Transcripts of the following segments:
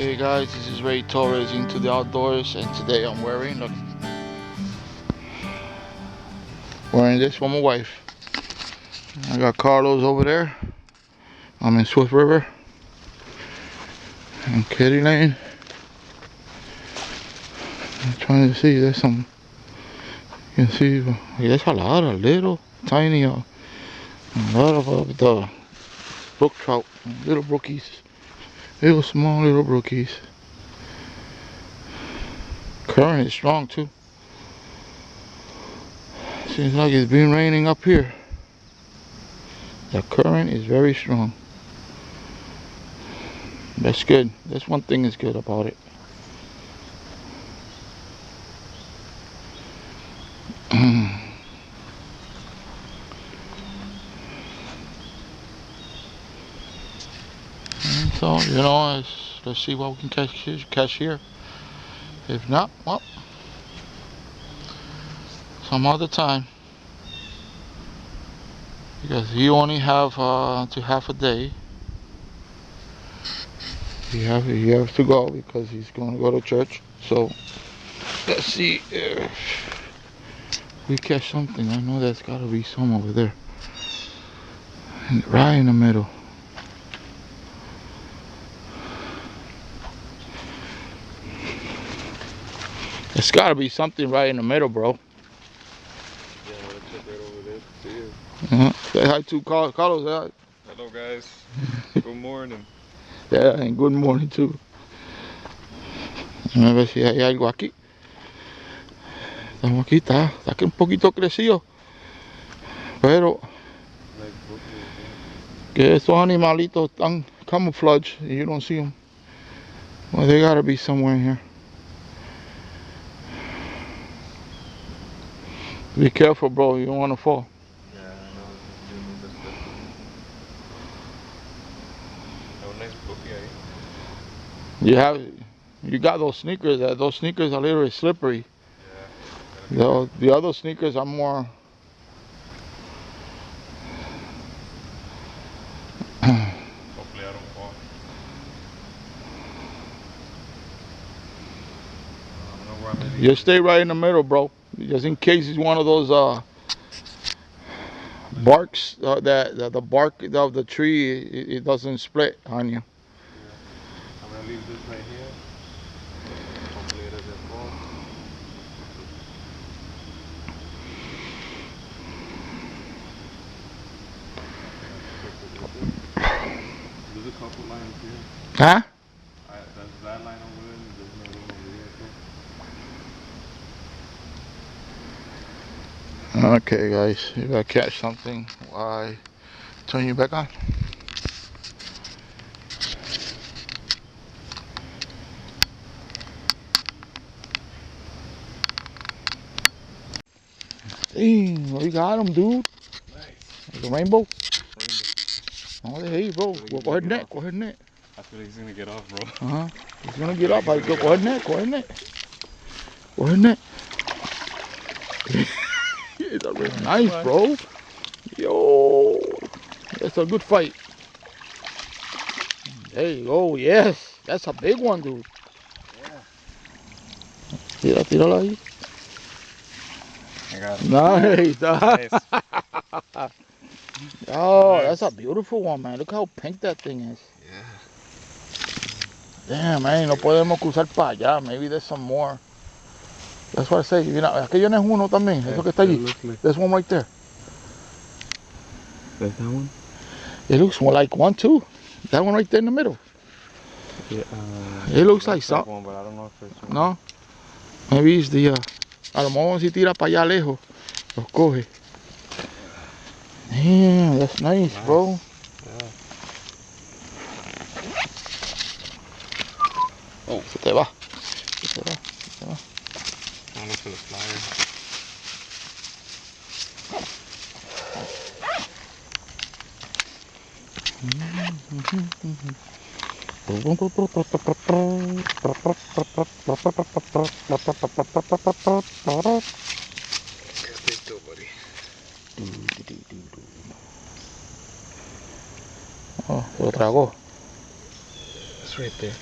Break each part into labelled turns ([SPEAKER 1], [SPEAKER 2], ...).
[SPEAKER 1] Hey guys, this is Ray Torres into the outdoors, and today I'm wearing this for my wife. I got Carlos over there. I'm in Swift River and Kitty Lane. I'm trying to see, there's some, you can see, there's a lot of little tiny, a lot of the brook trout, little brookies, little small little brookies. Current is strong too. Seems like it's been raining up here. The current is very strong. That's good. That's one thing that's good about it. So, you know, let's see what we can catch here. If not, well, some other time. Because you only have to half a day. You have to go because he's going to go to church. So let's see if we catch something. I know there's got to be some over there, right in the middle. There's got to be something right in the middle, bro.
[SPEAKER 2] Yeah, let's check right over there. See you.
[SPEAKER 1] Say hi to Carlos.
[SPEAKER 2] Hello, guys. Good morning.
[SPEAKER 1] Yeah, and good morning too. A ver si hay algo aquí. Estamos aquí, está que un poquito crecido. Pero que esos animalitos están camouflage and you don't see them. Well, they gotta be somewhere in here. Be careful, bro. You don't want to fall.
[SPEAKER 2] Yeah, I know. Have a nice bookie,
[SPEAKER 1] You got those sneakers. Those sneakers are a little slippery.
[SPEAKER 2] Yeah.
[SPEAKER 1] The other sneakers are more.
[SPEAKER 2] Hopefully I don't fall. I don't know where I'm at.
[SPEAKER 1] You stay right in the middle, bro. Just in case it's one of those barks that the bark of the tree it doesn't split on you.
[SPEAKER 2] Yeah. I'm gonna leave this right here. Hopefully it doesn't fall. There's a couple lines here.
[SPEAKER 1] Huh?
[SPEAKER 2] There's that line over there. There's another one over here too.
[SPEAKER 1] Okay, guys. If I catch something, I turn you back on. Dang, we got him, dude.
[SPEAKER 2] Nice.
[SPEAKER 1] The rainbow.
[SPEAKER 2] Rainbow.
[SPEAKER 1] Oh, hey, bro. Go ahead, net. Go ahead, net.
[SPEAKER 2] I feel like he's gonna get off, bro.
[SPEAKER 1] He's gonna get up. Go ahead, net. Go ahead, net. Go ahead, net. It's a really nice, bro. Yo, that's a good fight. There you go. Yes, that's a big one, dude.
[SPEAKER 2] Yeah.
[SPEAKER 1] Tírala ahí.
[SPEAKER 2] I got
[SPEAKER 1] Nice.
[SPEAKER 2] it. Nice.
[SPEAKER 1] Oh,
[SPEAKER 2] Nice.
[SPEAKER 1] that's a beautiful one, man. Look how pink that thing is.
[SPEAKER 2] Yeah.
[SPEAKER 1] Damn, man. No podemos cruzar para allá. Maybe there's some more. That's what I say. You know, aquello no es uno también. Eso que está allí. There's one right there.
[SPEAKER 2] That's that one?
[SPEAKER 1] It looks more like one too. That one right there in the middle.
[SPEAKER 2] Yeah.
[SPEAKER 1] It looks like something.
[SPEAKER 2] One, but I don't know if it's one.
[SPEAKER 1] No. Maybe it's the. A lo mejor si tira para allá lejos, los coge. Damn, that's nice, bro.
[SPEAKER 2] Yeah.
[SPEAKER 1] Oh, se te va. Se te va.
[SPEAKER 2] I'm looking for the flyer. Stay still, buddy.
[SPEAKER 1] Oh, se lo tragó.
[SPEAKER 2] It's right there.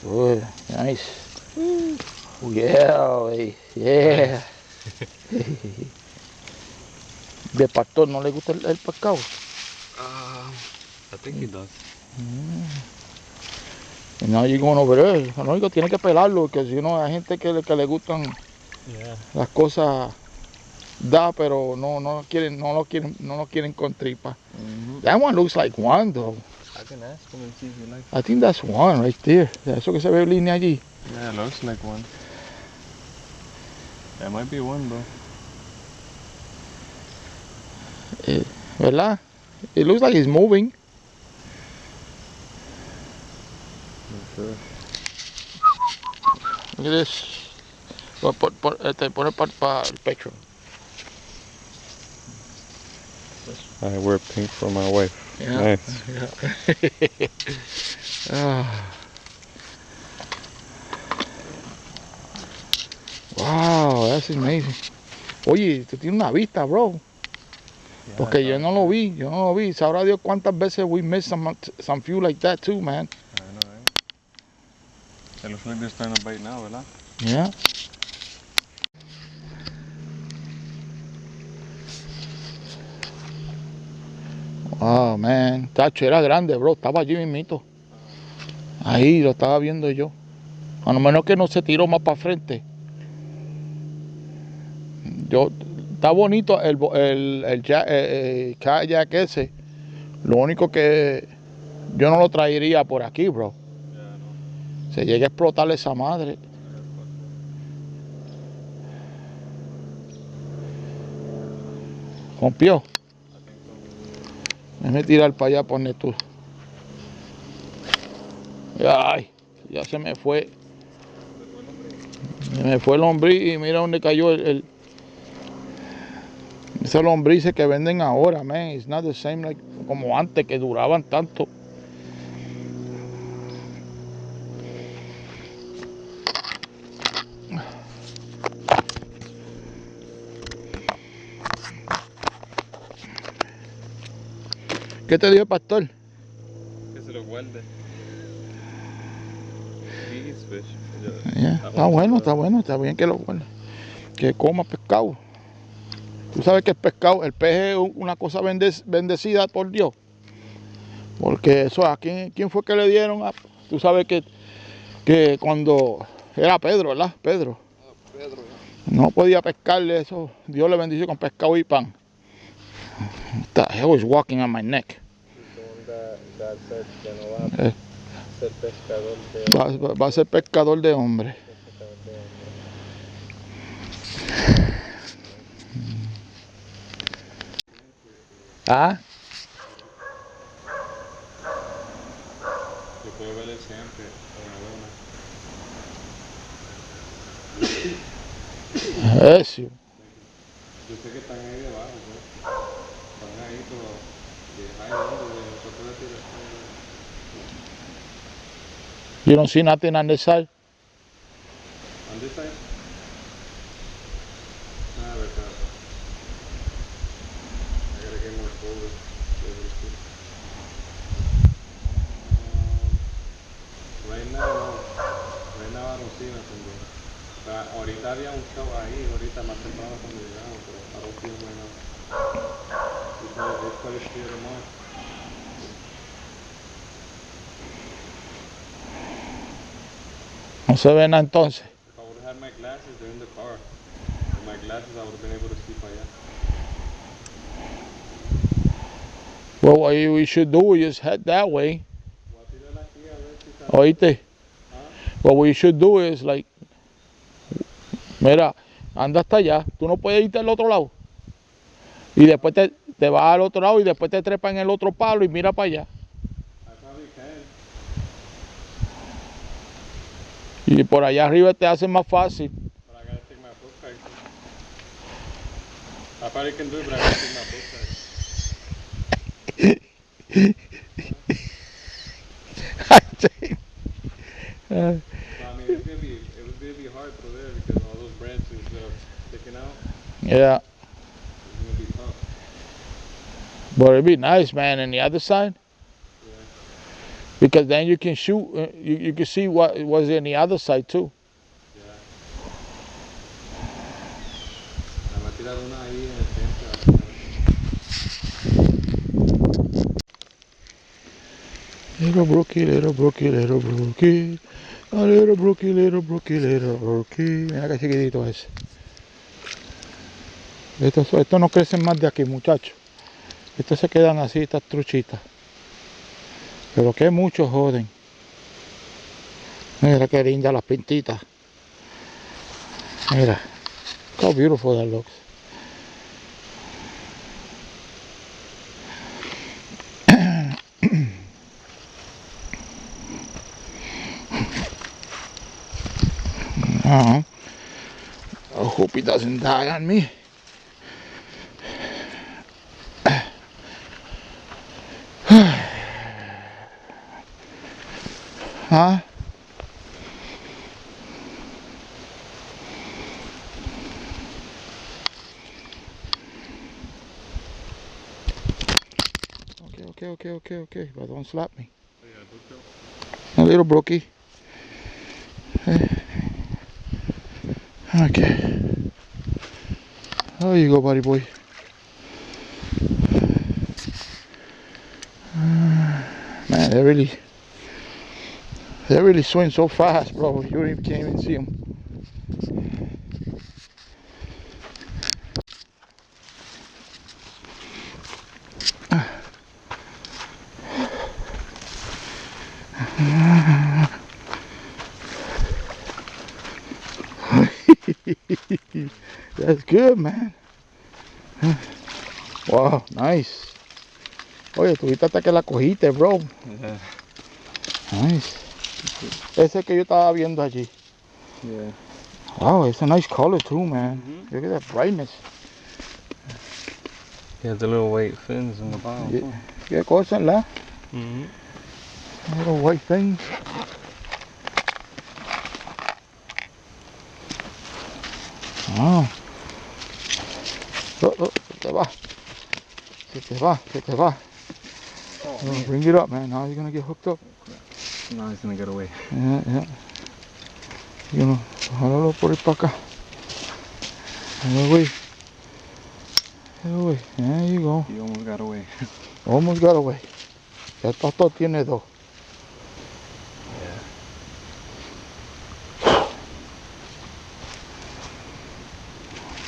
[SPEAKER 1] Good, nice. Oh, yeah, güey. Yeah. De pastor, ¿no le gusta el pescado?
[SPEAKER 2] I think he does.
[SPEAKER 1] And now you're going over there. No, digo, tiene que pelarlo, porque si no, hay gente que le gustan
[SPEAKER 2] Yeah.
[SPEAKER 1] las cosas pero no lo quieren con tripa. That one looks like one, though.
[SPEAKER 2] I can ask him and see if he likes
[SPEAKER 1] I think that's one right there. Eso que se ve línea allí.
[SPEAKER 2] it. Yeah, it looks like one. That might be one, bro.
[SPEAKER 1] ¿Verdad? It looks like it's moving.
[SPEAKER 2] Sure.
[SPEAKER 1] Look at this. Pon para el pecho.
[SPEAKER 2] I wear pink for my wife.
[SPEAKER 1] Yeah.
[SPEAKER 2] Nice.
[SPEAKER 1] Wow, that's amazing. Oye, tú tienes una vista, bro.
[SPEAKER 2] Yeah,
[SPEAKER 1] Porque
[SPEAKER 2] I
[SPEAKER 1] yo no lo vi. Sabrá Dios cuántas veces we missed some few like that too, man.
[SPEAKER 2] know, right? It looks like they're starting to bite now, ¿verdad?
[SPEAKER 1] Yeah. Wow, man. Tacho, era grande, bro. Estaba allí mismito. Ahí lo estaba viendo yo. A lo menos que no se tiró más para frente. Está bonito el kayak ese. Lo único que yo no lo traería por aquí, bro.
[SPEAKER 2] Yeah, no.
[SPEAKER 1] Se llega a explotar esa madre. Rompió. Déjame tirar para allá, pone tú. Ay, ya se me fue. Se me fue el lombriz y mira dónde cayó ese lombrices que venden ahora, man. It's not the same like como antes, que duraban tanto. ¿Qué te dijo el pastor?
[SPEAKER 2] Que se lo guarde. He eats fish.
[SPEAKER 1] Yeah. Está bien que lo guarde. Que coma pescado. Tú sabes que el pescado, el pez es una cosa bendecida por Dios. Porque eso, ¿a quién fue que le dieron? Tú sabes que cuando era Pedro, ¿verdad? Pedro.
[SPEAKER 2] Pedro,
[SPEAKER 1] No podía pescarle eso. Dios le bendició con pescado y pan. The hell is walking on my neck.
[SPEAKER 2] God said que no va a ser pescador de
[SPEAKER 1] Va a ser pescador de hombres. Ah,
[SPEAKER 2] Yo puedo verle siempre a la luna.
[SPEAKER 1] eso.
[SPEAKER 2] Yo sé que están ahí debajo, ¿no? Están ahí, pero de high level, de nosotros decir,
[SPEAKER 1] You don't see nothing on this side?
[SPEAKER 2] on this side? A ver, espérate. I gotta get more forward. Right now, no. Right now I don't see nothing, bro. Ahorita había un show ahí, ahorita más temprano cuando llegamos, pero I don't see him right now. It's probably clear tomorrow.
[SPEAKER 1] No se ve nada entonces.
[SPEAKER 2] If I would have had my glasses, they're in the car. With my glasses, I would have been able to see para allá.
[SPEAKER 1] Well, what we should do is just head that way.
[SPEAKER 2] Voy a tirar aquí a ver si está.
[SPEAKER 1] Oíste. What we should do is like, mira, anda hasta allá. Tú no puedes irte al otro lado. Y después te vas al otro lado y después te trepas en el otro palo y mira para allá.
[SPEAKER 2] I probably can.
[SPEAKER 1] Y por allá arriba te hace más fácil.
[SPEAKER 2] But I gotta take my book bag. I probably can do it, but I gotta take my book bag. I mean, it would be hard through there because all those branches that are sticking out,
[SPEAKER 1] Yeah,
[SPEAKER 2] it's gonna be tough.
[SPEAKER 1] but it'd be nice, man. And the other side,
[SPEAKER 2] Yeah.
[SPEAKER 1] Because then you can shoot, you can see what was in the other side too.
[SPEAKER 2] Ya. Me voy a tirar una ahí en el centro.
[SPEAKER 1] Little brookie, little brookie, little brookie. A little brookie, little brookie, little brookie. Mira qué chiquitito es. Estos no crecen más de aquí, muchachos. Estos se quedan así, estas truchitas. Pero que muchos joden. Mira qué linda las pintitas. Mira. How beautiful that looks. I hope he doesn't die on me. Huh? Okay, but don't slap me. A little brookie. Okay. There you go, buddy boy. Man, they really swing so fast, bro. You can't even see them. That's good, man. Wow, nice. Oye, tuviste hasta que la cogiste, bro.
[SPEAKER 2] Yeah.
[SPEAKER 1] Nice. Ese que yo estaba viendo allí.
[SPEAKER 2] Yeah.
[SPEAKER 1] Wow, it's a nice color too, man. Look at that brightness.
[SPEAKER 2] He has the little white fins in the bottom.
[SPEAKER 1] Yeah. Qué cosa, ¿la? Little white thing. Wow. Oh, se te va. Se te va.
[SPEAKER 2] Oh,
[SPEAKER 1] Bring it up, man. Now you're gonna get hooked up.
[SPEAKER 2] now he's gonna get away.
[SPEAKER 1] Yeah. You know, jálalo por ahí para acá. There you go.
[SPEAKER 2] He almost got away.
[SPEAKER 1] Almost got away. Ya el pastor tiene dos.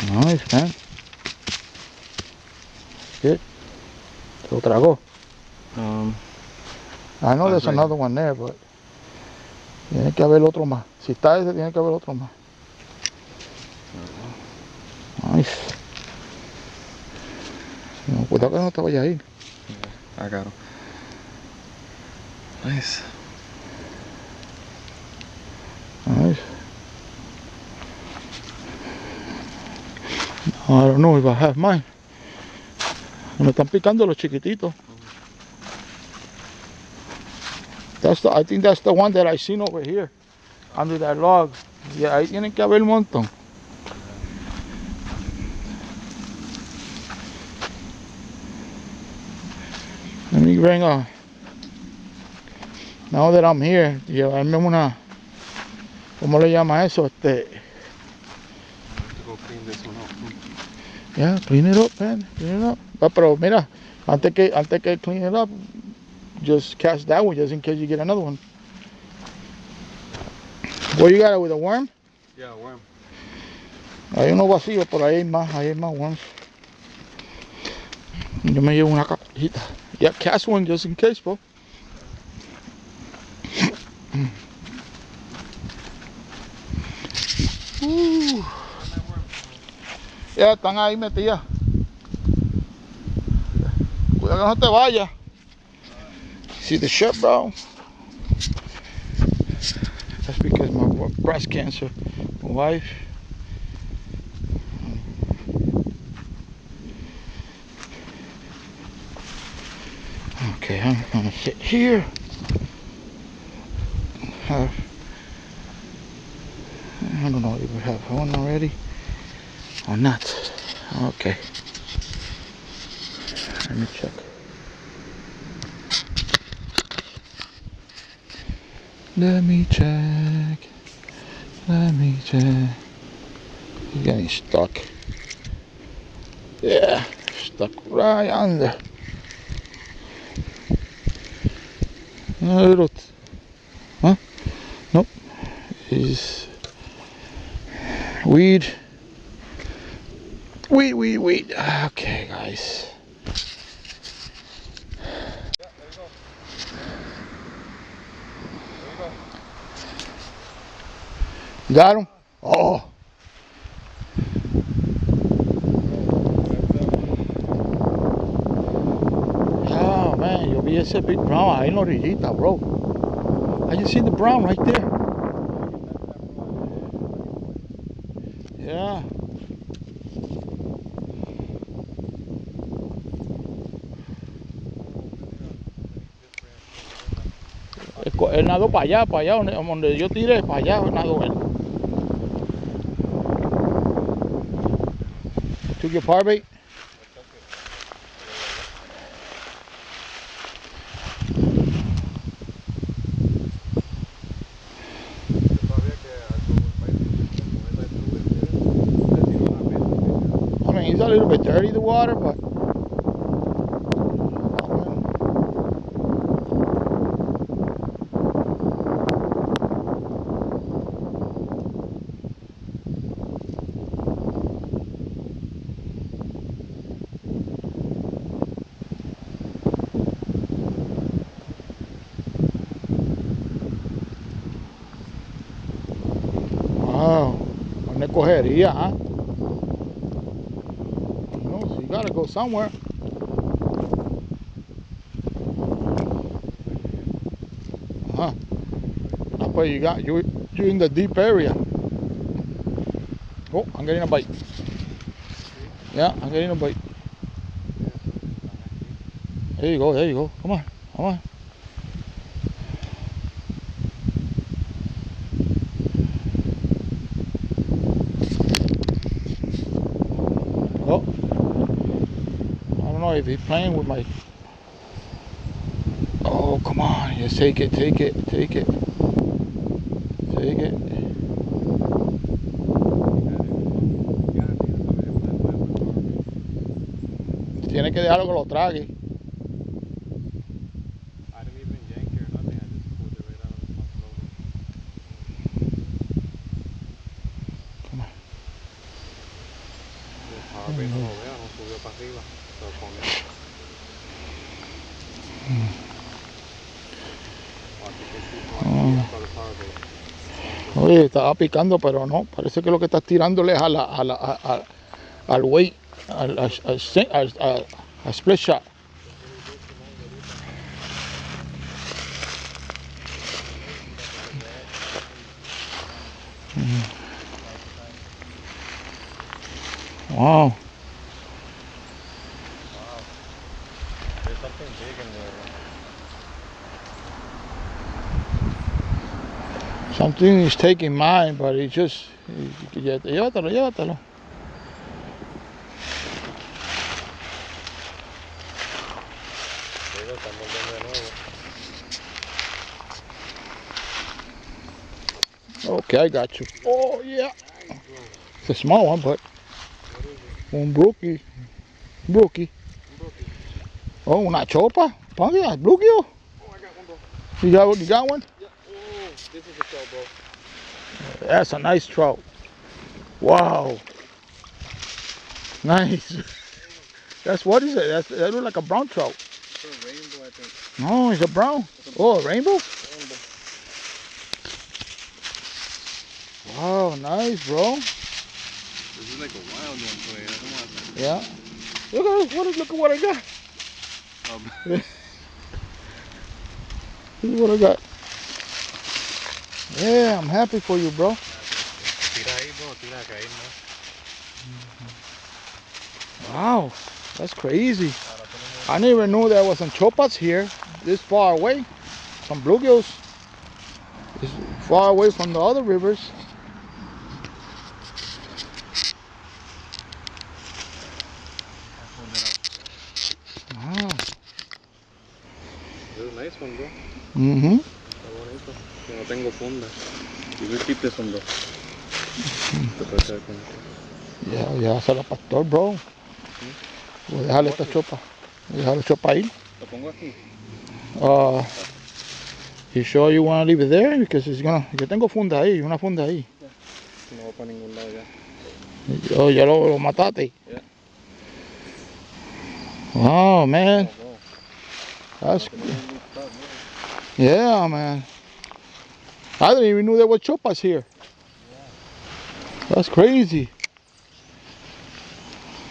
[SPEAKER 1] Nice, man. Good. Se lo tragó. I know there's another one there, but tiene que haber otro más. Si está ese, tiene que haber otro más. Nice. No, cuidado que no te vaya a ir.
[SPEAKER 2] Yeah, I got him. Nice.
[SPEAKER 1] Nice. I don't know if I have mine. Me están picando los chiquititos. I think that's the one that I seen over here, under that log. Yeah, ahí tienen que haber un montón. Let me bring now that I'm here, llevarme una, ¿cómo le llama eso?
[SPEAKER 2] Go clean this one up.
[SPEAKER 1] Yeah, clean it up, man. Clean it up. Pero mira, antes que clean it up, just catch that one just in case you get another one. What you got it with a worm?
[SPEAKER 2] Yeah, worm.
[SPEAKER 1] Hay uno vacío, por ahí hay más worms. Yo me llevo una cajita. Yeah, catch one just in case, bro. Ya están ahí metidas. Cuidado que no te vayas. See the shit, bro? That's because my breast cancer. My wife. Okay, I'm gonna sit here. I don't know if we have one already or not. Okay. Let me check. Let me check. Let me check. He's getting stuck. Yeah, stuck right under. A little. Huh? Nope. He's weed. Weed. Okay, guys. Got him? Oh. Oh man, you'll be ese big brown. I know orillita, bro. I just see the brown right there. Yeah. Él nadó para allá, donde yo tiré, para allá nadó él. Took your par bait? I mean, it's a little bit dirty, the water, but wow, una cogería, huh? No, so you gotta go somewhere. Huh? But you're in the deep area. Oh, I'm getting a bite. Yeah, I'm getting a bite. There you go. Come on. Oh, I don't know if he's playing with my. Oh, come on. Just take it. Tiene que dejarlo que lo trague.
[SPEAKER 2] I didn't even yank it or nothing, I just pulled it right out of my floater.
[SPEAKER 1] Come on.
[SPEAKER 2] El power bait no lo veo, no subió para arriba. Pero con él.
[SPEAKER 1] Oye, estaba picando, pero no. Parece que lo que estás tirándole es al weight, al split shot. Wow.
[SPEAKER 2] There's something big in there.
[SPEAKER 1] Something is taking mine, but it just. Llévatelo.
[SPEAKER 2] Estamos viendo de nuevo.
[SPEAKER 1] Okay, I got you. Oh, yeah. It's a small one, but. Un brookie. Oh, una chopa. Punky, a bluegill.
[SPEAKER 2] Oh, I got one, bro.
[SPEAKER 1] You got one?
[SPEAKER 2] Yeah. Oh, this is a trout, bro.
[SPEAKER 1] That's a nice trout. Wow. Nice. That's what is it? That looks like a brown trout.
[SPEAKER 2] It's a rainbow, I think.
[SPEAKER 1] No, it's a brown. Oh, a rainbow?
[SPEAKER 2] Rainbow.
[SPEAKER 1] Wow, nice, bro.
[SPEAKER 2] This is like a wild one today. I don't want to.
[SPEAKER 1] Yeah. Look at what I got. This is what I got. Yeah, I'm happy for you, bro.
[SPEAKER 2] Tira ahí, bro. Tira que ahí, no.
[SPEAKER 1] Wow, that's crazy. I never knew there was some chopas here this far away. Some bluegills. It's far away from the other rivers. Wow.
[SPEAKER 2] This is a nice one, bro.
[SPEAKER 1] Mm-hmm.
[SPEAKER 2] Está bonito. Que no tengo funda. You will keep this one, bro. Te puedes con esto.
[SPEAKER 1] Ya se la pastor, bro. Voy a dejarle esta chopa. Voy a dejar la chopa ahí.
[SPEAKER 2] Lo pongo aquí.
[SPEAKER 1] You sure you want to leave it there? Because it's gonna... Yo tengo funda ahí, una funda ahí.
[SPEAKER 2] No voy para ningún lado ya.
[SPEAKER 1] Oh, ya lo mataste.
[SPEAKER 2] Yeah.
[SPEAKER 1] Oh, man.
[SPEAKER 2] Oh,
[SPEAKER 1] That's... Yeah, man. I didn't even know there were chopas here. That's crazy.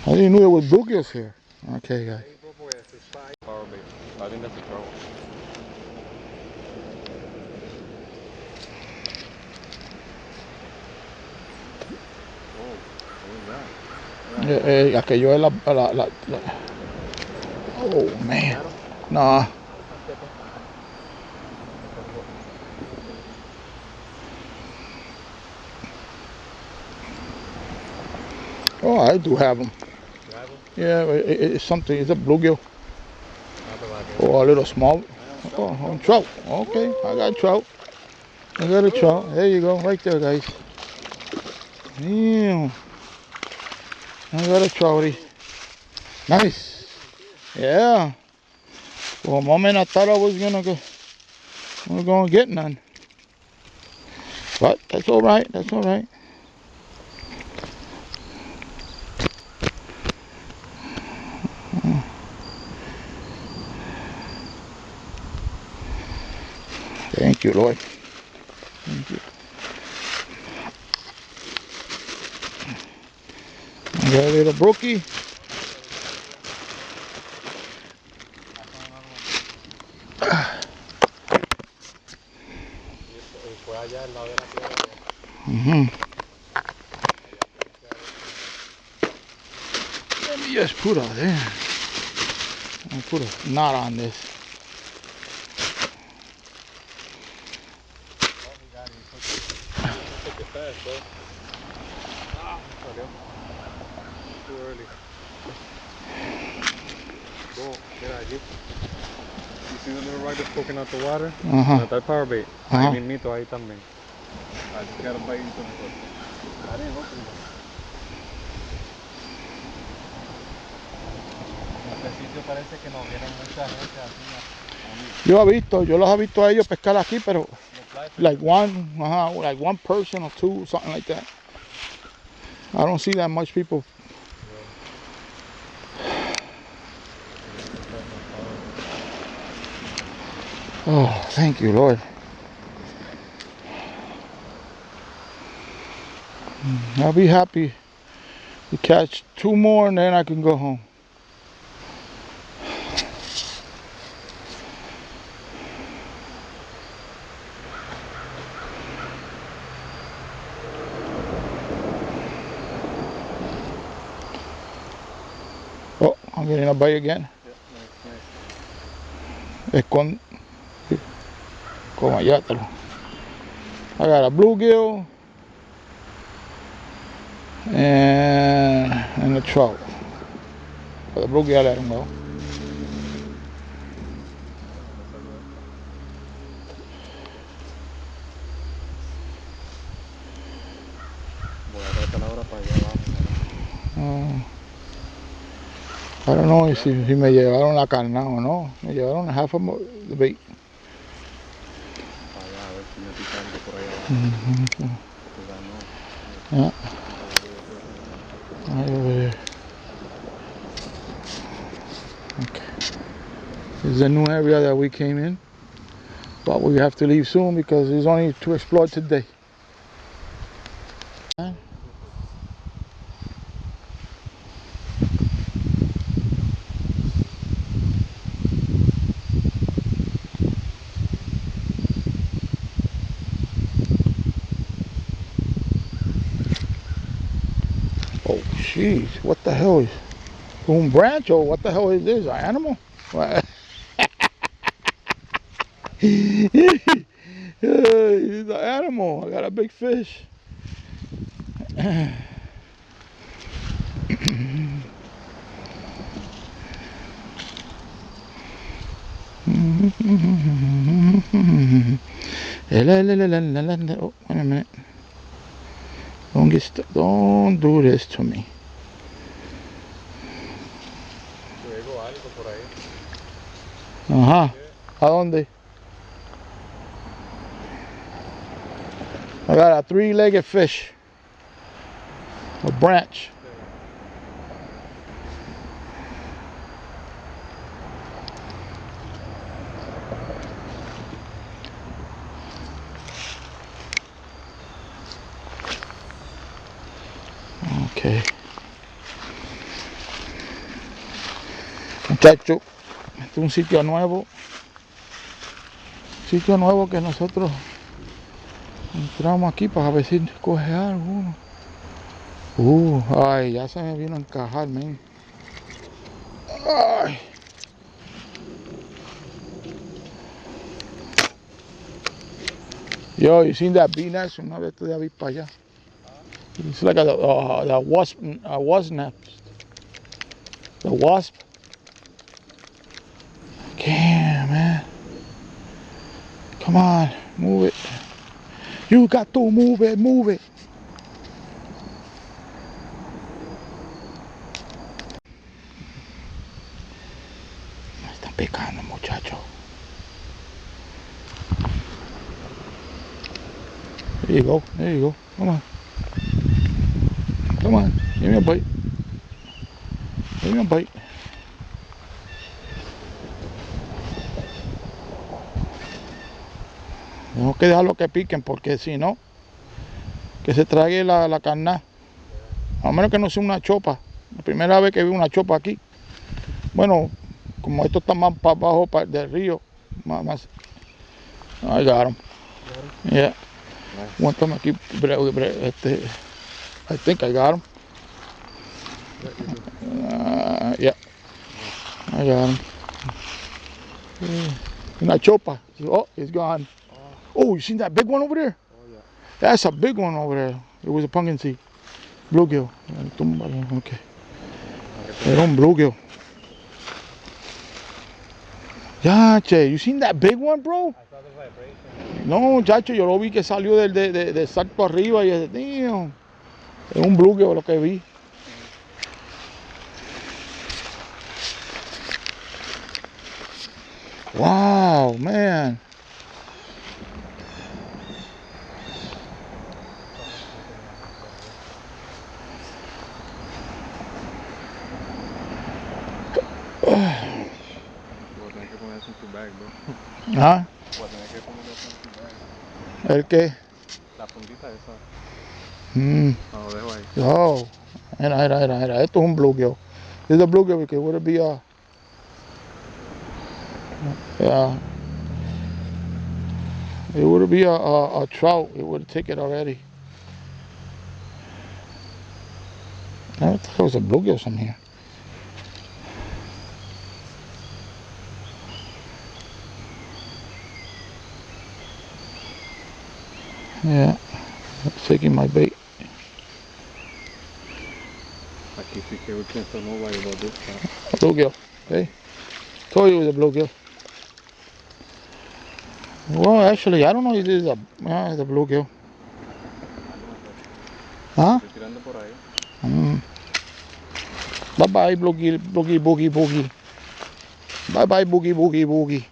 [SPEAKER 1] I didn't know there were bluegills here. Okay, guys.
[SPEAKER 2] Power bait. I think that's a trout. Oh, what was that?
[SPEAKER 1] Aquello es la... Oh, man. Nah. Oh, I do have them. Yeah, it's something. It's a bluegill. Oh, a little small. Oh, trout. Okay, I got trout. I got a trout. There you go, right there, guys. Damn. I got a trouty. Nice. Yeah. For a moment, I thought I was gonna get none. But that's all right. That's all right. Thank you, Lord. Thank you. I got a little brookie. Let me just put her there. I'll put a knot on this.
[SPEAKER 2] Took it fast, bro. Too early. Bro, mira allí. You see the little riders poking out the water? Está el power bait. Ahí mismito, ahí también. I just got a bite into the foot. I didn't hook him. En este sitio parece que no viene mucha gente así.
[SPEAKER 1] Yo los he visto a ellos pescar aquí, pero like one person or two, something like that. I don't see that much people. Oh, thank you, Lord. I'll be happy to catch 2 more and then I can go home. Oh, I'm getting a bite again.
[SPEAKER 2] Yeah,
[SPEAKER 1] Con allá. I got a bluegill and a trout. But the bluegill, I let him go.
[SPEAKER 2] Voy a tratar ahora para allá abajo.
[SPEAKER 1] I don't know si me llevaron la carna o no. Me llevaron half of the bait.
[SPEAKER 2] Para allá, a ver si me pica algo por allá abajo.
[SPEAKER 1] Yeah. Right over there. Okay. This is a new area that we came in. But we have to leave soon because there's only to explore today. Oh, jeez, what the hell is Boom Branch, or what the hell is this? An animal? He's an animal. I got a big fish. Oh, wait a minute. Don't do this to me.
[SPEAKER 2] Luego algo por ahí.
[SPEAKER 1] Ajá. ¿A dónde? I got a 3-legged fish. A branch. Okay. Muchachos, este es un sitio nuevo. Sitio nuevo que nosotros entramos aquí para ver si coge algo. Ay, ya se me vino a encajar, man. Ay. Yo, you seen that bee nest? Una vez todavía vi para allá. It's like a wasp nest. The wasp. Damn, man. Come on, move it. You got to move it, move it. Me están picando, muchacho. There you go, there you go. Come on. Come on, give me a bite. Give me a bite. Tengo que dejarlo que piquen porque si no, que se trague la carne. A menos que no sea una chopa. La primera vez que vi una chopa aquí. Bueno, como esto está más para abajo del río, más. I got him. Yeah. One time aquí, I think I got him. Yeah. I got him. Una chopa. Oh, it's gone. Oh, you seen that big one over there?
[SPEAKER 2] Oh, yeah.
[SPEAKER 1] That's a big one over there. It was a pumpkin seed. Bluegill. Okay. Era un bluegill. Ya, che, you seen that big one, bro?
[SPEAKER 2] I saw the vibration.
[SPEAKER 1] No, chacho, yo lo vi que salió del salto arriba y ese tío. Es un bluegill lo que vi. Wow, man.
[SPEAKER 2] Voy a tener que poner eso en tu bag, bro.
[SPEAKER 1] ¿Ah?
[SPEAKER 2] Voy a tener que poner eso en tu bag.
[SPEAKER 1] ¿El qué?
[SPEAKER 2] La puntita esa.
[SPEAKER 1] Mm.
[SPEAKER 2] No, lo dejo ahí.
[SPEAKER 1] Oh, era. Esto es un bluegill. It's a bluegill because it would be a... Yeah. It would be a trout. It would take it already. I thought there was a bluegill some here. Yeah, it's taking my bait.
[SPEAKER 2] Aquí sí que we can't tell nobody about this stuff.
[SPEAKER 1] A bluegill, okay? Told you it was a bluegill. Well, actually, I don't know if this is it's a bluegill. Huh?
[SPEAKER 2] Estoy tirando por ahí.
[SPEAKER 1] Bye-bye, boogie. Bye-bye, boogie.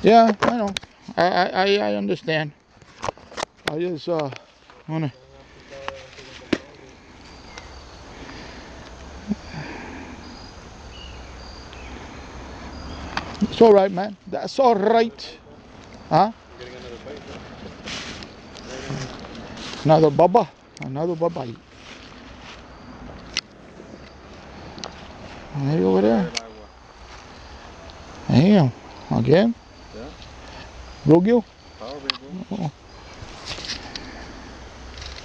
[SPEAKER 1] Yeah, I know. I understand. I just wanna. It's all right, man. That's all right. Huh?
[SPEAKER 2] You're getting another bite, bro.
[SPEAKER 1] Another baba. Hey, over there. Damn. Again?
[SPEAKER 2] Yeah.
[SPEAKER 1] Bluegill?
[SPEAKER 2] Probably, bro.
[SPEAKER 1] Oh.
[SPEAKER 2] No,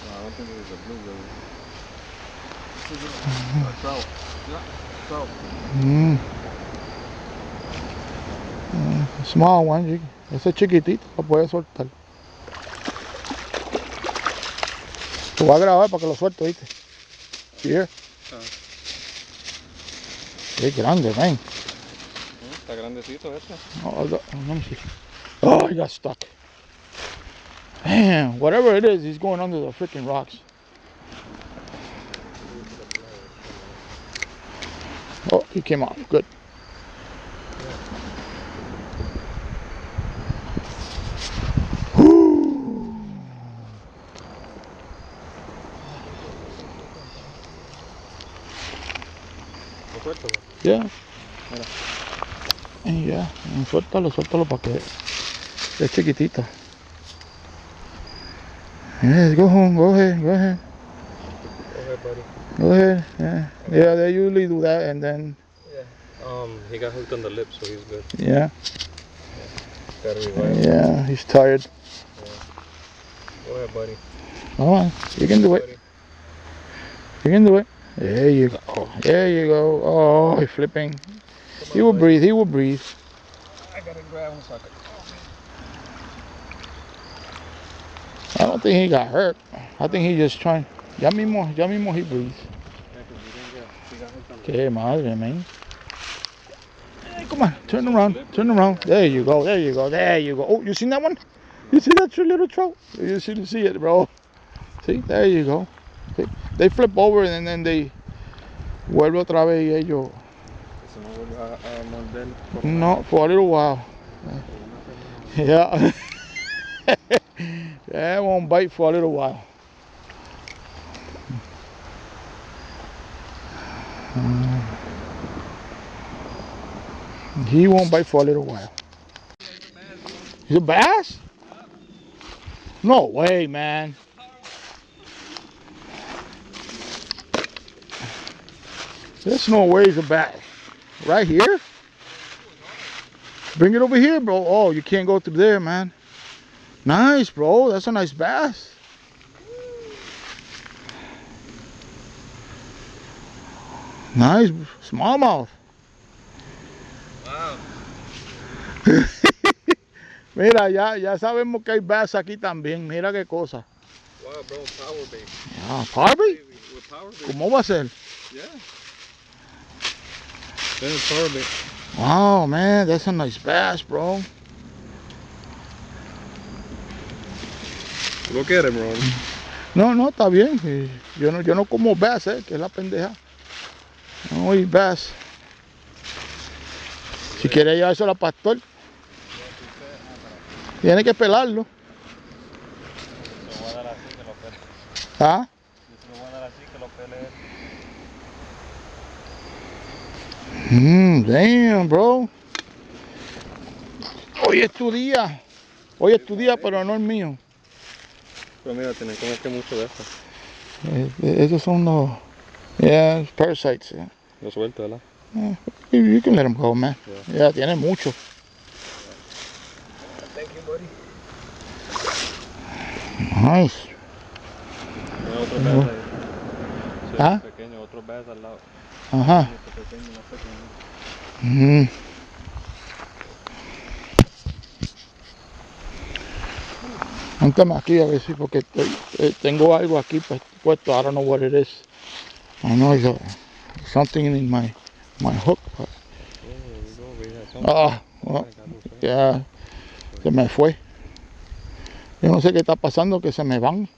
[SPEAKER 2] I don't think it was a bluegill. A trout. Yeah, trout.
[SPEAKER 1] Small one. Ese chiquitito lo puedes soltar. Lo voy a grabar para que lo suelte, ¿viste? Here. Es grande, man.
[SPEAKER 2] Está grandecito este.
[SPEAKER 1] Oh, let me see. Oh, he got stuck. Man, whatever it is, he's going under the freaking rocks. Oh, he came off. Good.
[SPEAKER 2] ¿Lo suelto?
[SPEAKER 1] Yeah.
[SPEAKER 2] Mira.
[SPEAKER 1] Ya, suéltalo para que es chiquitito. Yes, go home, go ahead.
[SPEAKER 2] Go ahead, buddy.
[SPEAKER 1] Go ahead. Yeah, they usually do that and then.
[SPEAKER 2] Yeah. He got hooked on the lip, so he's good.
[SPEAKER 1] Yeah.
[SPEAKER 2] Gotta revive.
[SPEAKER 1] Yeah, he's tired.
[SPEAKER 2] Go ahead, buddy.
[SPEAKER 1] Come on, you can do it.
[SPEAKER 2] Buddy.
[SPEAKER 1] You can do it. There you go. There you go. Oh, he's flipping. He will breathe. He will breathe.
[SPEAKER 2] I gotta grab him so I can.
[SPEAKER 1] I don't think he got hurt. I think he just trying. Ya mismo he breathes. Qué madre, man. Hey, come on, turn around. There you go. Oh, you seen that one? You see that little trout? You should see it, bro. See, there you go. See? They flip over and then they vuelve otra vez y ellos. No, for a little while. Yeah. Yeah, it won't bite for a little while. He won't bite for a little while. He's a bass? No way, man. There's no way he's a bass. Right here? Bring it over here, bro. Oh, you can't go through there, man. Nice, bro. That's a nice bass. Nice smallmouth.
[SPEAKER 2] Wow.
[SPEAKER 1] Mira, ya sabemos que hay bass aquí también. Mira qué cosa.
[SPEAKER 2] Wow, bro, power bait.
[SPEAKER 1] Ah, power bait?
[SPEAKER 2] With power bait.
[SPEAKER 1] ¿Cómo va a ser?
[SPEAKER 2] Yeah. There's power bait.
[SPEAKER 1] Wow, man, that's a nice bass, bro.
[SPEAKER 2] Look at him, Ron.
[SPEAKER 1] No, está bien. Yo no como bass, que es la pendeja. No, y bass. Si quiere llevárselo al pastor, tiene que pelarlo.
[SPEAKER 2] Se lo voy a dar así que lo pele.
[SPEAKER 1] ¿Ah?
[SPEAKER 2] Se lo voy a dar así que lo pele.
[SPEAKER 1] Damn, bro. Hoy es tu día. Hoy es tu día, pero no el mío.
[SPEAKER 2] Pero mira, tienen como que mucho de esto.
[SPEAKER 1] Esos son los parasites. Yeah.
[SPEAKER 2] Lo suelto, ¿verdad?
[SPEAKER 1] You can let them go, man. Yeah, tiene mucho.
[SPEAKER 2] Thank you, buddy.
[SPEAKER 1] Nice.
[SPEAKER 2] Hay otro bass ahí. Sí,
[SPEAKER 1] ¿Ah?
[SPEAKER 2] Pequeño, otro bass al lado.
[SPEAKER 1] Ajá.
[SPEAKER 2] Pequeño, más pequeño.
[SPEAKER 1] Póntame aquí a ver si, porque tengo algo aquí puesto. I don't know what it is. I know it's something in my hook. But, well, yeah, se me fue. Yo no sé qué está pasando, que se me van.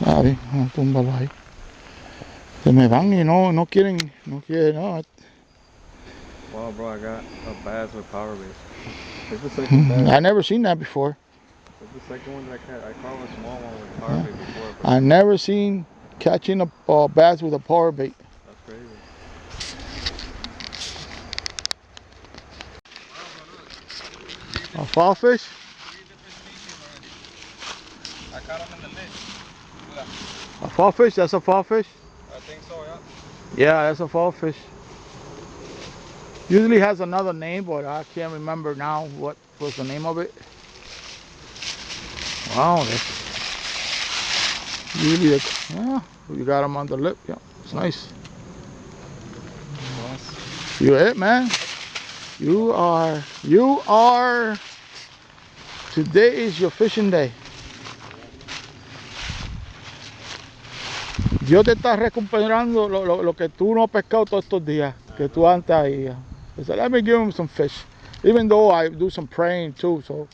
[SPEAKER 1] A ver, túmbalo ahí. Se me van y no quieren.
[SPEAKER 2] Wow, bro, I got a bass with power bait. It's the second bass.
[SPEAKER 1] I never seen that before.
[SPEAKER 2] It's the second one that I caught a small one with power bait before. But
[SPEAKER 1] I never seen catching a bass with a power bait.
[SPEAKER 2] that's crazy.
[SPEAKER 1] A fall fish?
[SPEAKER 2] I caught him in the lid.
[SPEAKER 1] A fall fish? That's a fall fish?
[SPEAKER 2] I think so, yeah.
[SPEAKER 1] Yeah, that's a fall fish. Usually has another name, but I can't remember now what was the name of it. Wow, that's usually you got them on the lip. Yeah, it's nice. You it, man? You are. Today is your fishing day. Dios te está recuperando lo que tú no has pescado todos estos días, que tú antes ahí. I said, let me give him some fish. Even though I do some praying too, so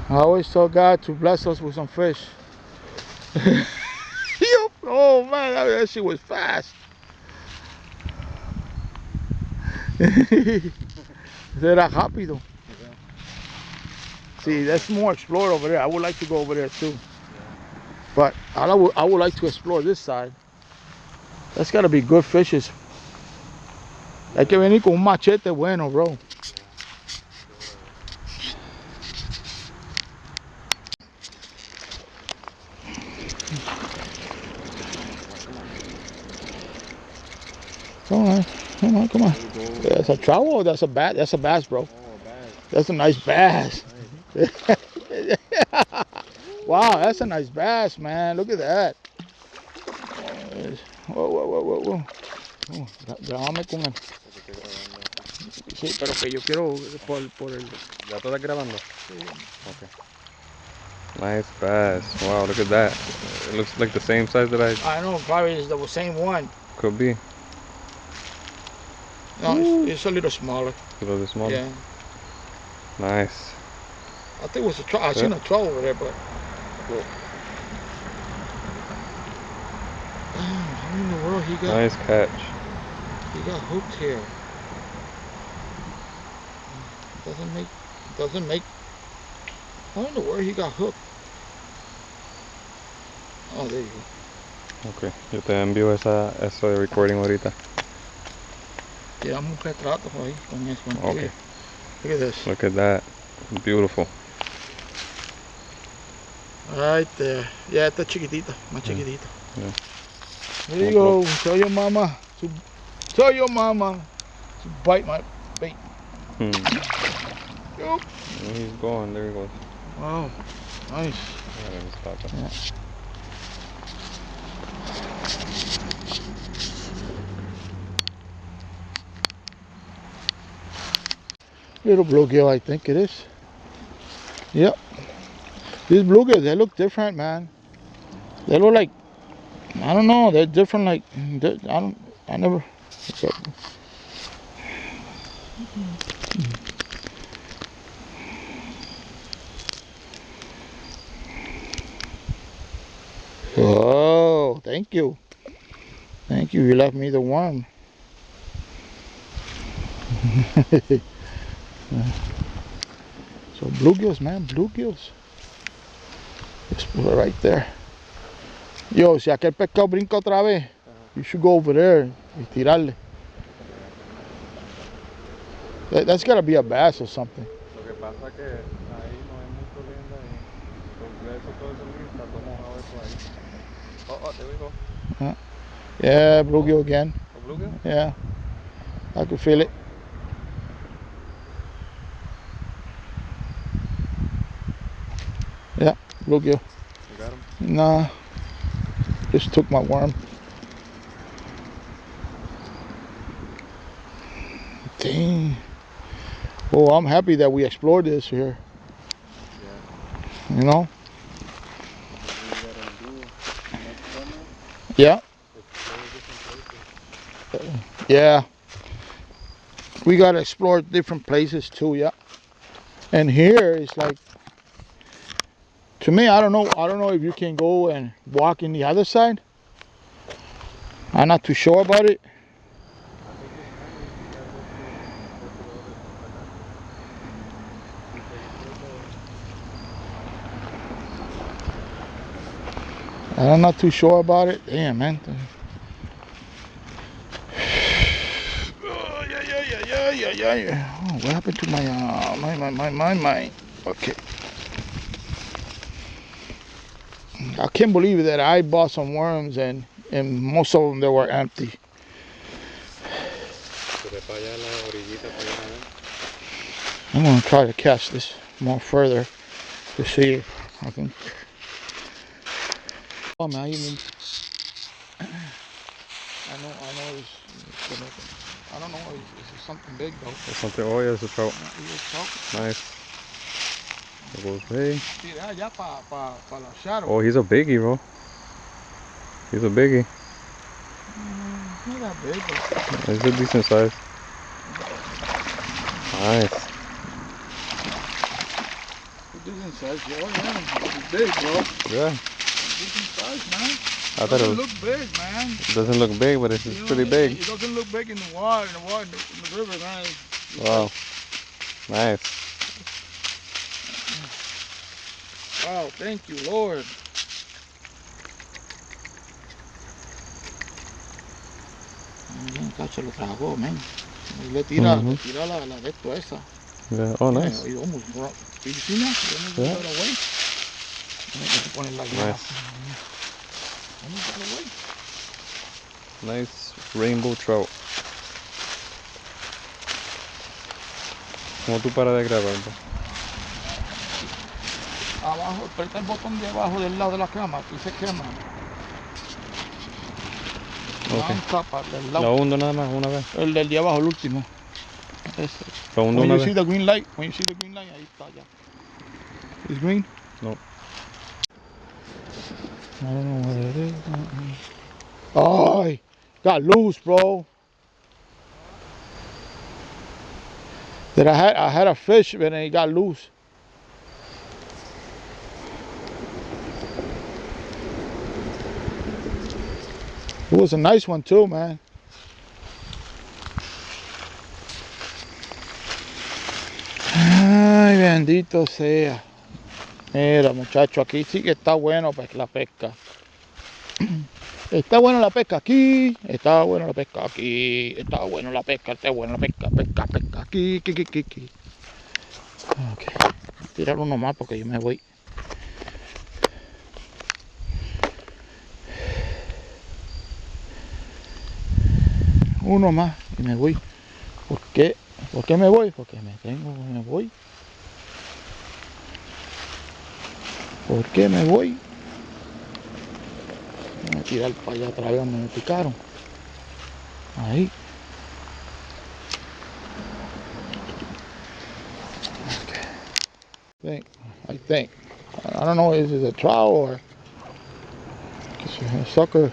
[SPEAKER 1] I always tell God to bless us with some fish. Oh man, that shit was fast. Era rápido. See, that's more explored over there. I would like to go over there too. But I would like to explore this side. That's gotta be good fishes. Hay que venir con un machete bueno, bro. Come on, come on, come on. That's a trout or that's a bass? That's a bass, bro. That's a nice bass. Wow, that's a nice bass, man. Look at that. Whoa, whoa, whoa, whoa, whoa. Grábame con él. Sí, pero que yo quiero por el...
[SPEAKER 2] ¿Ya tú estás grabando? Sí. Okay. Nice bass. Wow, look at that. It looks like the same size that
[SPEAKER 1] I know, probably is the same one.
[SPEAKER 2] Could be.
[SPEAKER 1] No, it's a little smaller.
[SPEAKER 2] A little smaller?
[SPEAKER 1] Yeah.
[SPEAKER 2] Nice.
[SPEAKER 1] I think it was a trout. I seen a trout over there, but... How in the world he got...
[SPEAKER 2] Nice catch.
[SPEAKER 1] He got hooked here. Doesn't make... I don't know where he got hooked. Oh, there you go.
[SPEAKER 2] Okay, yo te envío eso de recording ahorita.
[SPEAKER 1] Tiramos un retrato ahí con eso.
[SPEAKER 2] Okay.
[SPEAKER 1] Look at this.
[SPEAKER 2] Look at that. Beautiful.
[SPEAKER 1] Right there. Yeah, está chiquitita, más chiquitita.
[SPEAKER 2] Yeah.
[SPEAKER 1] There you go. Tell your mama to bite my bait. Yup.
[SPEAKER 2] He's going. There he goes.
[SPEAKER 1] Wow. Nice.
[SPEAKER 2] Yeah.
[SPEAKER 1] Little bluegill, I think it is. Yep. These bluegills, they look different, man. They look like, I don't know, they're different. Like, I never. Oh, thank you. Thank you. You left me the worm. So bluegills, man, bluegills. Just put it right there. Yo, si aquel pescado brinca otra vez, you should go over there y tirarle. That's gotta be a bass or something.
[SPEAKER 2] Lo que pasa es que ahí no hay mucho linda y por eso todo eso está todo mojado eso ahí. Oh, there we go.
[SPEAKER 1] Yeah, bluegill again.
[SPEAKER 2] A bluegill?
[SPEAKER 1] Yeah, I can feel it. Yeah, bluegill.
[SPEAKER 2] You got him?
[SPEAKER 1] Nah, just took my worm. Dang. Oh, I'm happy that we explored this here. Yeah. You know? Yeah. Yeah. We gotta explore different places too, yeah. And here it's like, to me, I don't know if you can go and walk in the other side. I'm not too sure about it. I'm not too sure about it. Damn, man. Oh, yeah. Oh, what happened to my? Okay. I can't believe that I bought some worms and most of them they were empty. I'm gonna try to catch this more further to see if I can. Oh man, I know I don't know if it's something big though.
[SPEAKER 2] It's something, oh yeah, it's a trout. Nice. There goes, hey. Oh, he's a biggie, bro. He's a biggie.
[SPEAKER 1] Not that big, but
[SPEAKER 2] he's a decent size. Nice.
[SPEAKER 1] Decent size, oh yeah, it's big, bro.
[SPEAKER 2] Yeah.
[SPEAKER 1] Decent size, man.
[SPEAKER 2] I thought it
[SPEAKER 1] Doesn't
[SPEAKER 2] was,
[SPEAKER 1] look big, man.
[SPEAKER 2] it doesn't look big, but it's
[SPEAKER 1] You know,
[SPEAKER 2] pretty big.
[SPEAKER 1] It doesn't look big in the water, in the river, man.
[SPEAKER 2] Wow. Nice.
[SPEAKER 1] Wow, thank you, Lord. Bien, cacho, lo tragó, man. Le tira la de esto esa.
[SPEAKER 2] Yeah. Oh,
[SPEAKER 1] Yeah,
[SPEAKER 2] nice.
[SPEAKER 1] he almost brought. Did you see that? He almost
[SPEAKER 2] Yeah.
[SPEAKER 1] got away. Ponen la
[SPEAKER 2] Nice.
[SPEAKER 1] Almost got away.
[SPEAKER 2] Nice rainbow trout. ¿Cómo tú paras de grabar?
[SPEAKER 1] Abajo, aprieta el botón de abajo del lado de la cama, aquí se quema.
[SPEAKER 2] Okay.
[SPEAKER 1] Tapa, del lado.
[SPEAKER 2] Lo hundo nada más una vez.
[SPEAKER 1] El del de abajo, el último. Ese.
[SPEAKER 2] Lo hundo
[SPEAKER 1] When
[SPEAKER 2] una
[SPEAKER 1] you see
[SPEAKER 2] vez.
[SPEAKER 1] the green light, ahí está ya. Is green?
[SPEAKER 2] No.
[SPEAKER 1] I don't know what it is. Oh, got loose, bro. That I had a fish, but then it got loose. It was a nice one too, man. Ay, bendito sea. Mira, muchacho, aquí sí que está bueno pues, la pesca. Está buena la pesca aquí, está buena la pesca aquí, está buena la pesca, está buena la pesca, pesca, aquí. Ok, tirar uno más porque yo me voy. Uno más y me voy. ¿Por qué? ¿Por qué me voy? Porque me voy. ¿Por qué me voy? Voy a tirar para allá otra vez, me picaron. Ahí. Okay. I think. I don't know, is it a trout or a sucker?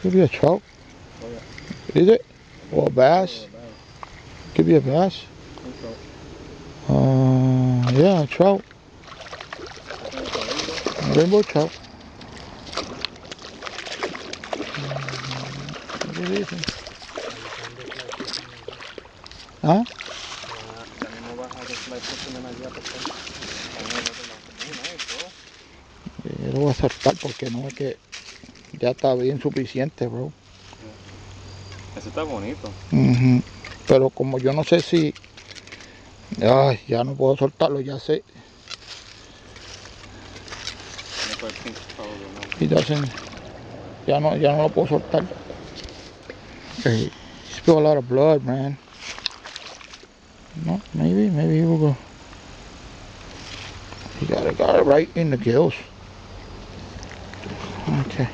[SPEAKER 1] Could be a trout. Is it? Or a bass? Could be a bass. Yeah, a trout. Rainbow trout. What do you think? ¿Ah? Yo lo voy a saltar porque no es que ya está bien suficiente, bro.
[SPEAKER 2] Ese está bonito.
[SPEAKER 1] Pero como yo no sé si... Ay, ya no puedo soltarlo, ya sé. He doesn't... Ya no lo puedo soltar. Hey, spill a lot of blood, man. No, maybe he will go. He got it right in the gills. Okay.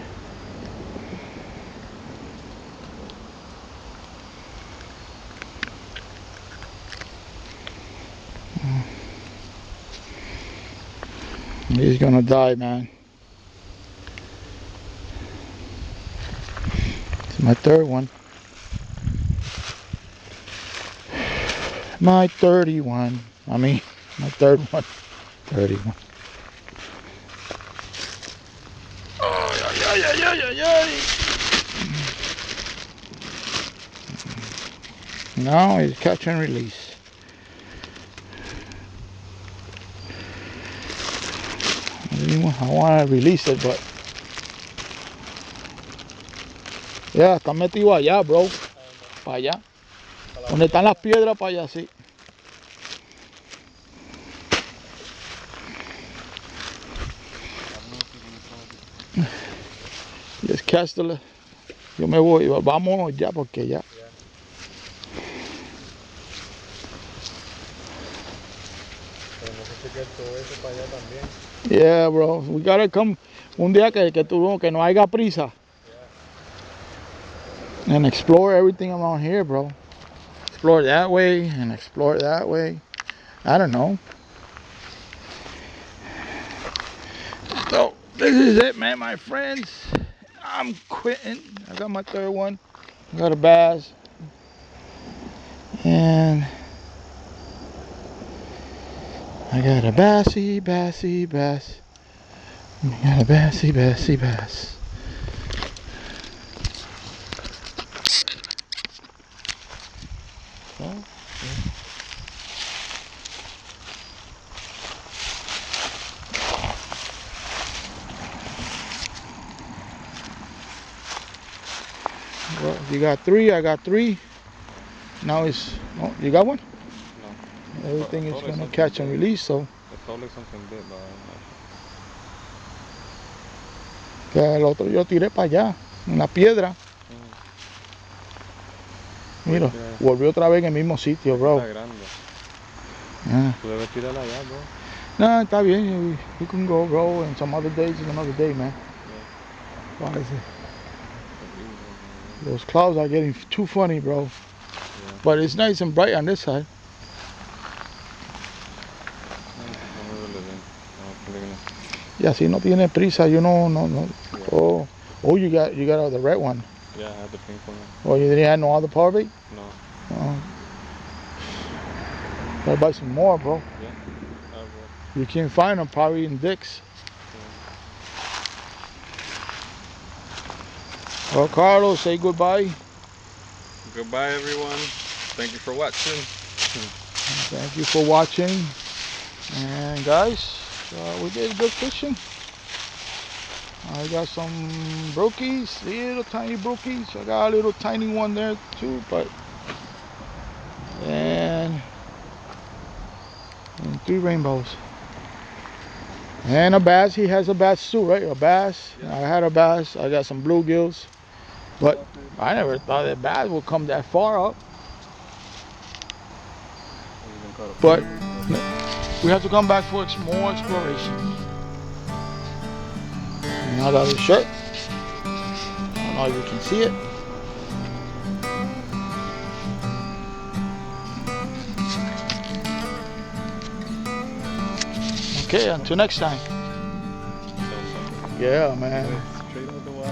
[SPEAKER 1] He's gonna die, man. It's my third one. My 31. I mean, my third one. 31. Now it's catch and release. I want to release it, but yeah, está metido allá, bro. Para allá. Donde están las piedras, para allá, sí. Just cast the... Yo me voy, vámonos ya porque ya. Yeah, bro. We gotta come un día que no haya prisa. And explore everything around here, bro. Explore that way and explore that way. I don't know. So this is it, man, my friends. I'm quitting. I got my third one. got a bass. And I got a bassy, bassy, bass. I got a bassy, bassy, bass. Oh, well, you got 3, I got 3. Now it's, oh, you got one?
[SPEAKER 2] No.
[SPEAKER 1] Everything is
[SPEAKER 2] Probably
[SPEAKER 1] gonna
[SPEAKER 2] something
[SPEAKER 1] catch and
[SPEAKER 2] big.
[SPEAKER 1] release, so.
[SPEAKER 2] It's probably something big, but I'm not sure.
[SPEAKER 1] Que el otro yo tiré para allá, una piedra. Mira, volvió otra vez en el mismo sitio, bro.
[SPEAKER 2] Está grande.
[SPEAKER 1] Yeah.
[SPEAKER 2] Tú debes tirarla allá, bro.
[SPEAKER 1] No, está bien. You can go, bro. And some other days is another day, man.
[SPEAKER 2] Yeah.
[SPEAKER 1] Why is it? Those clouds are getting too funny, bro.
[SPEAKER 2] Yeah.
[SPEAKER 1] But it's nice and bright on this side. Y así no tiene prisa. You know, no.
[SPEAKER 2] Yeah.
[SPEAKER 1] Oh, you got the red one.
[SPEAKER 2] Yeah, I had the pink one.
[SPEAKER 1] Oh, you didn't have no other power bait?
[SPEAKER 2] No.
[SPEAKER 1] Oh. Gotta buy some more, bro.
[SPEAKER 2] Yeah, I will.
[SPEAKER 1] You can't find them probably in Dick's. Yeah. Well, Carlos, say goodbye.
[SPEAKER 2] Goodbye, everyone. Thank you for watching.
[SPEAKER 1] Thank you for watching. And guys, we did good fishing. I got some brokies, little tiny brokies. I got a little tiny one there too, and 3 rainbows. And a bass. He has a bass too, right? A bass. Yeah. I had a bass. I got some bluegills. But I never thought that bass would come that far up. But we have to come back for more exploration. And I got his shirt. I don't know if you can see it. Okay, until next time. Yeah, man.
[SPEAKER 2] Straight out the water.